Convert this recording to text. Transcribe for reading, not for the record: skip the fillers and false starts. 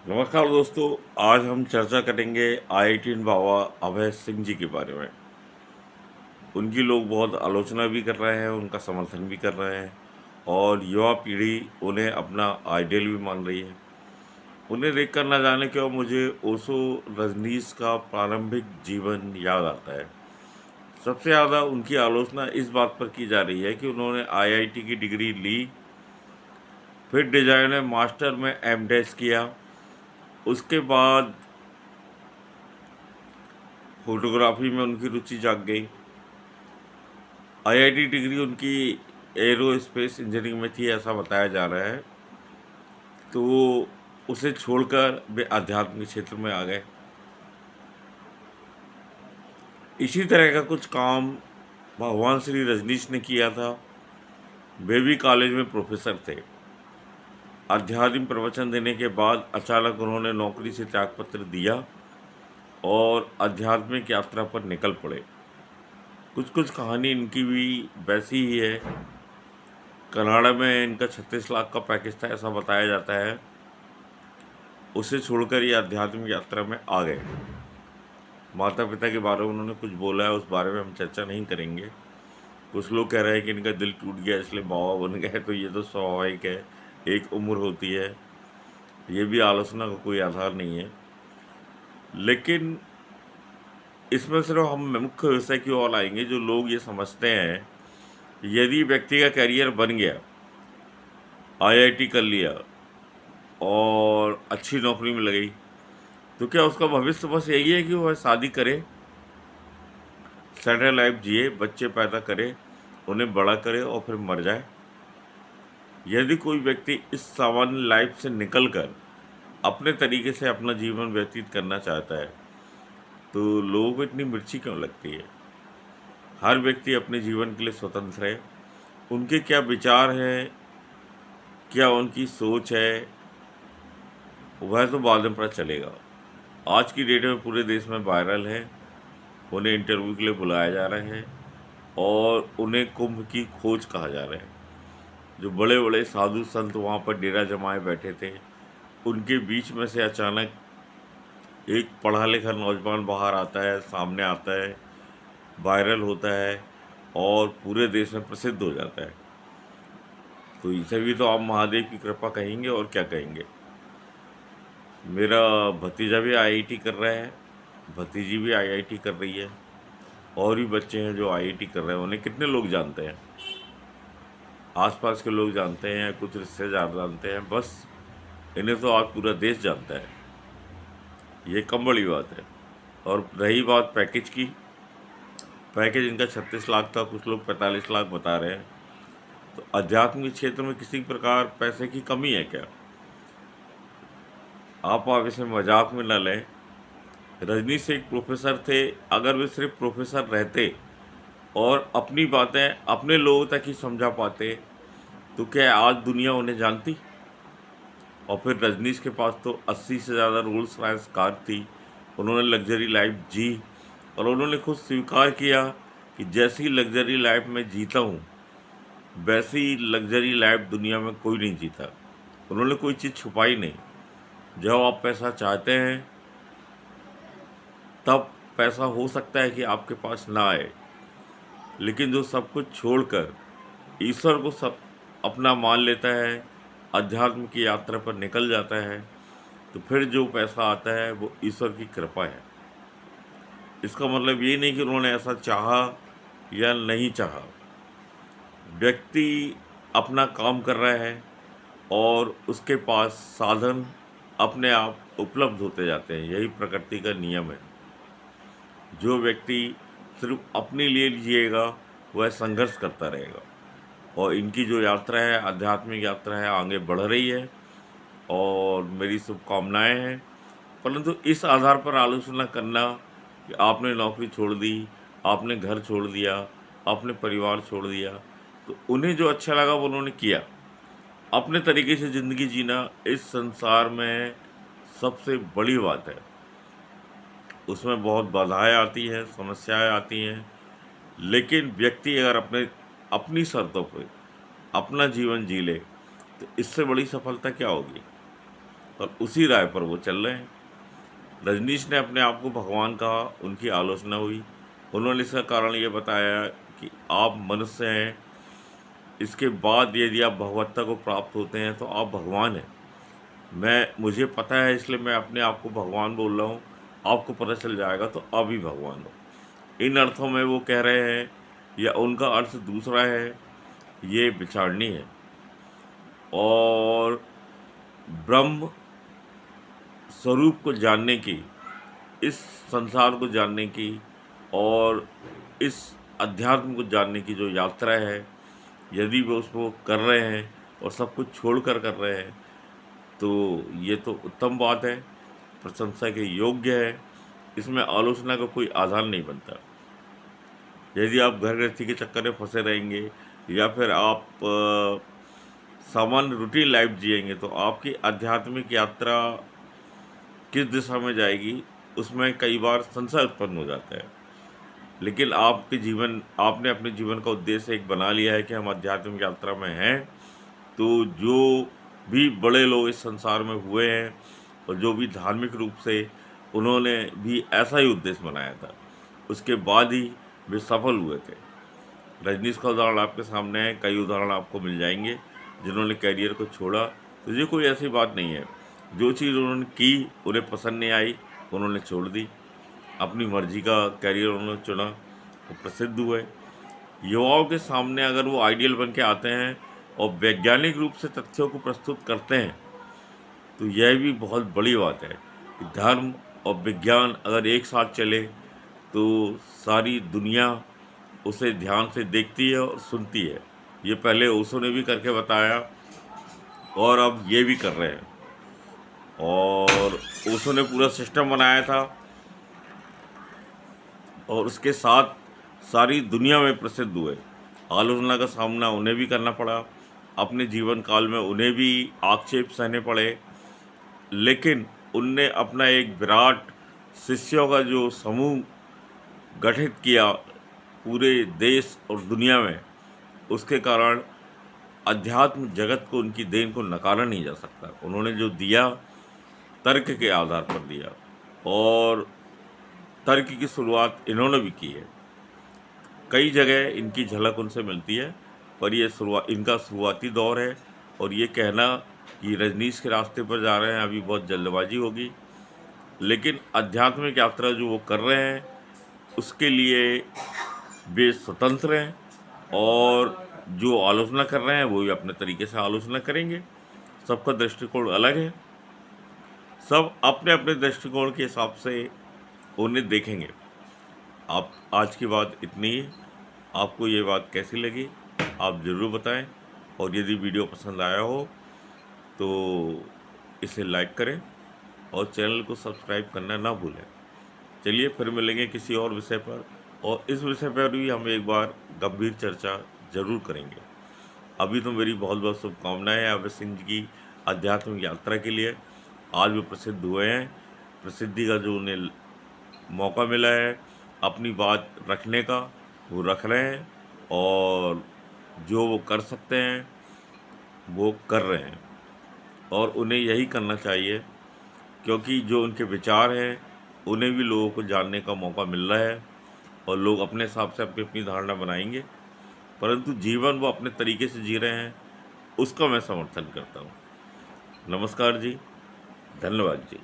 नमस्कार दोस्तों। आज हम चर्चा करेंगे आईआईटी बाबा अभय सिंह जी के बारे में। उनकी लोग बहुत आलोचना भी कर रहे हैं, उनका समर्थन भी कर रहे हैं और युवा पीढ़ी उन्हें अपना आइडियल भी मान रही है। उन्हें देखकर न जाने क्यों मुझे ओशो रजनीश का प्रारंभिक जीवन याद आता है। सबसे ज़्यादा उनकी आलोचना इस बात पर की जा रही है कि उन्होंने आईआईटी की डिग्री ली, फिर डिजाइन में मास्टर में एमडेस किया, उसके बाद फोटोग्राफी में उनकी रुचि जाग गई। आईआईटी डिग्री उनकी एरोस्पेस इंजीनियरिंग में थी, ऐसा बताया जा रहा है। तो उसे छोड़कर वे अध्यात्म के क्षेत्र में आ गए। इसी तरह का कुछ काम भगवान श्री रजनीश ने किया था। वे भी कॉलेज में प्रोफेसर थे। आध्यात्मिक प्रवचन देने के बाद अचानक उन्होंने नौकरी से त्यागपत्र दिया और आध्यात्मिक यात्रा पर निकल पड़े। कुछ कुछ कहानी इनकी भी वैसी ही है। कनाडा में इनका 36 लाख का पैकेज था, ऐसा बताया जाता है। उसे छोड़कर ये आध्यात्मिक यात्रा में आ गए। माता पिता के बारे में उन्होंने कुछ बोला है, उस बारे में हम चर्चा नहीं करेंगे। कुछ लोग कह रहे हैं कि इनका दिल टूट गया इसलिए बाबा बन गए, तो ये तो स्वाभाविक है, एक उम्र होती है। ये भी आलोचना का कोई आधार नहीं है। लेकिन इसमें सिर्फ हम मुख्य विषय की ओर आएंगे। जो लोग ये समझते हैं यदि व्यक्ति का करियर बन गया, आईआईटी कर लिया और अच्छी नौकरी में लगी, तो क्या उसका भविष्य बस यही है कि वह शादी करे, सेटल लाइफ जिए, बच्चे पैदा करे, उन्हें बड़ा करे और फिर मर जाए? यदि कोई व्यक्ति इस सामान्य लाइफ से निकलकर अपने तरीके से अपना जीवन व्यतीत करना चाहता है, तो लोगों को इतनी मिर्ची क्यों लगती है? हर व्यक्ति अपने जीवन के लिए स्वतंत्र है। उनके क्या विचार हैं, क्या उनकी सोच है, वह तो बाद में पता चलेगा। आज की डेट में पूरे देश में वायरल है। उन्हें इंटरव्यू के लिए बुलाया जा रहा है और उन्हें कुंभ की खोज कहा जा रहा है। जो बड़े बड़े साधु संत वहाँ पर डेरा जमाए बैठे थे, उनके बीच में से अचानक एक पढ़ा लिखा नौजवान बाहर आता है, सामने आता है, वायरल होता है और पूरे देश में प्रसिद्ध हो जाता है। तो इसे भी तो आप महादेव की कृपा कहेंगे, और क्या कहेंगे। मेरा भतीजा भी आईआईटी कर रहा है, भतीजी भी आईआईटी कर रही है, और भी बच्चे हैं जो आईआईटी कर रहे हैं। उन्हें कितने लोग जानते हैं? आसपास के लोग जानते हैं, कुछ रिश्तेदार जानते हैं, बस। इन्हें तो आज पूरा देश जानता है। ये कम बड़ी बात है। और रही बात पैकेज की, पैकेज इनका 36 लाख था, कुछ लोग 45 लाख बता रहे हैं। तो अध्यात्म के क्षेत्र में किसी प्रकार पैसे की कमी है क्या? आप इसे मजाक में न लें। रजनीश एक प्रोफेसर थे। अगर वे सिर्फ प्रोफेसर रहते और अपनी बातें अपने लोगों तक ही समझा पाते, तो क्या आज दुनिया उन्हें जानती? और फिर रजनीश के पास तो 80 से ज़्यादा रोल्स रॉयस कार थी। उन्होंने लग्जरी लाइफ जी और उन्होंने खुद स्वीकार किया कि जैसी लग्जरी लाइफ मैं जीता हूँ, वैसी लग्जरी लाइफ दुनिया में कोई नहीं जीता। उन्होंने कोई चीज़ छुपाई नहीं। जब आप पैसा चाहते हैं, तब पैसा हो सकता है कि आपके पास ना आए, लेकिन जो सब कुछ छोड़कर ईश्वर को सब अपना मान लेता है, अध्यात्म की यात्रा पर निकल जाता है, तो फिर जो पैसा आता है वो ईश्वर की कृपा है। इसका मतलब ये नहीं कि उन्होंने ऐसा चाहा या नहीं चाहा। व्यक्ति अपना काम कर रहा है और उसके पास साधन अपने आप उपलब्ध होते जाते हैं। यही प्रकृति का नियम है। जो व्यक्ति सिर्फ अपने लिए जिएगा, वह संघर्ष करता रहेगा। और इनकी जो यात्रा है, आध्यात्मिक यात्रा है, आगे बढ़ रही है और मेरी शुभकामनाएं हैं। परंतु इस आधार पर आलोचना करना कि आपने नौकरी छोड़ दी, आपने घर छोड़ दिया, आपने परिवार छोड़ दिया, तो उन्हें जो अच्छा लगा वो उन्होंने किया। अपने तरीके से ज़िंदगी जीना इस संसार में सबसे बड़ी बात है। उसमें बहुत बाधाएं आती हैं, समस्याएं आती हैं, लेकिन व्यक्ति अगर अपनी शर्तों पर अपना जीवन जी ले, तो इससे बड़ी सफलता क्या होगी? और उसी राय पर वो चल रहे हैं। रजनीश ने अपने आप को भगवान कहा, उनकी आलोचना हुई। उन्होंने इसका कारण ये बताया कि आप मनुष्य हैं, इसके बाद यदि आप भगवत्ता को प्राप्त होते हैं तो आप भगवान हैं। मुझे पता है, इसलिए मैं अपने आप को भगवान बोल रहा हूँ। आपको पता चल जाएगा तो आप भी भगवान हो। इन अर्थों में वो कह रहे हैं, या उनका अर्थ दूसरा है, ये विचारणीय है। और ब्रह्म स्वरूप को जानने की, इस संसार को जानने की और इस अध्यात्म को जानने की जो यात्रा है, यदि वो उसको कर रहे हैं और सब कुछ छोड़कर कर रहे हैं, तो ये तो उत्तम बात है, प्रशंसा के योग्य है। इसमें आलोचना का कोई आधार नहीं बनता। यदि आप घर गृहस्थी के चक्कर में फंसे रहेंगे या फिर आप सामान्य रूटीन लाइफ जिएंगे, तो आपकी आध्यात्मिक यात्रा किस दिशा में जाएगी, उसमें कई बार संशय उत्पन्न हो जाता है। लेकिन आपने अपने जीवन का उद्देश्य एक बना लिया है कि हम आध्यात्मिक यात्रा में हैं, तो जो भी बड़े लोग इस संसार में हुए हैं और जो भी धार्मिक रूप से, उन्होंने भी ऐसा ही उद्देश्य बनाया था, उसके बाद ही वे सफल हुए थे। रजनीश का उदाहरण आपके सामने है, कई उदाहरण आपको मिल जाएंगे जिन्होंने कैरियर को छोड़ा। तो ये कोई ऐसी बात नहीं है, जो चीज़ उन्होंने की उन्हें पसंद नहीं आई, उन्होंने छोड़ दी। अपनी मर्जी का कैरियर उन्होंने चुना, वो प्रसिद्ध हुए। युवाओं के सामने अगर वो आइडियल बन के आते हैं और वैज्ञानिक रूप से तथ्यों को प्रस्तुत करते हैं, तो यह भी बहुत बड़ी बात है कि धर्म और विज्ञान अगर एक साथ चले तो सारी दुनिया उसे ध्यान से देखती है और सुनती है। ये पहले ओशो ने भी करके बताया और अब ये भी कर रहे हैं। और ओशो ने पूरा सिस्टम बनाया था और उसके साथ सारी दुनिया में प्रसिद्ध हुए। आलोचना का सामना उन्हें भी करना पड़ा, अपने जीवन काल में उन्हें भी आक्षेप सहने पड़े, लेकिन उनने अपना एक विराट शिष्यों का जो समूह गठित किया पूरे देश और दुनिया में, उसके कारण अध्यात्म जगत को, उनकी देन को नकारा नहीं जा सकता। उन्होंने जो दिया तर्क के आधार पर दिया, और तर्क की शुरुआत इन्होंने भी की है। कई जगह इनकी झलक उनसे मिलती है, पर ये इनका शुरुआती दौर है। और ये कहना कि रजनीश के रास्ते पर जा रहे हैं, अभी बहुत जल्दबाजी होगी। लेकिन आध्यात्मिक यात्रा जो वो कर रहे हैं, उसके लिए वे स्वतंत्र हैं, और जो आलोचना कर रहे हैं वो भी अपने तरीके से आलोचना करेंगे। सबका दृष्टिकोण अलग है, सब अपने अपने दृष्टिकोण के हिसाब से उन्हें देखेंगे। आप आज की बात इतनी ही। आपको ये बात कैसी लगी आप ज़रूर बताएं, और यदि वीडियो पसंद आया हो तो इसे लाइक करें और चैनल को सब्सक्राइब करना ना भूलें। चलिए फिर मिलेंगे किसी और विषय पर, और इस विषय पर भी हम एक बार गंभीर चर्चा ज़रूर करेंगे। अभी तो मेरी बहुत बहुत शुभकामनाएं हैं अभय सिंह जी की आध्यात्मिक यात्रा के लिए। आज वो प्रसिद्ध हुए हैं, प्रसिद्धि का जो उन्हें मौका मिला है अपनी बात रखने का, वो रख रहे हैं, और जो वो कर सकते हैं वो कर रहे हैं, और उन्हें यही करना चाहिए, क्योंकि जो उनके विचार हैं उन्हें भी लोगों को जानने का मौका मिल रहा है, और लोग अपने हिसाब से अपनी अपनी धारणा बनाएंगे, परंतु जीवन वो अपने तरीके से जी रहे हैं, उसका मैं समर्थन करता हूँ। नमस्कार जी, धन्यवाद जी।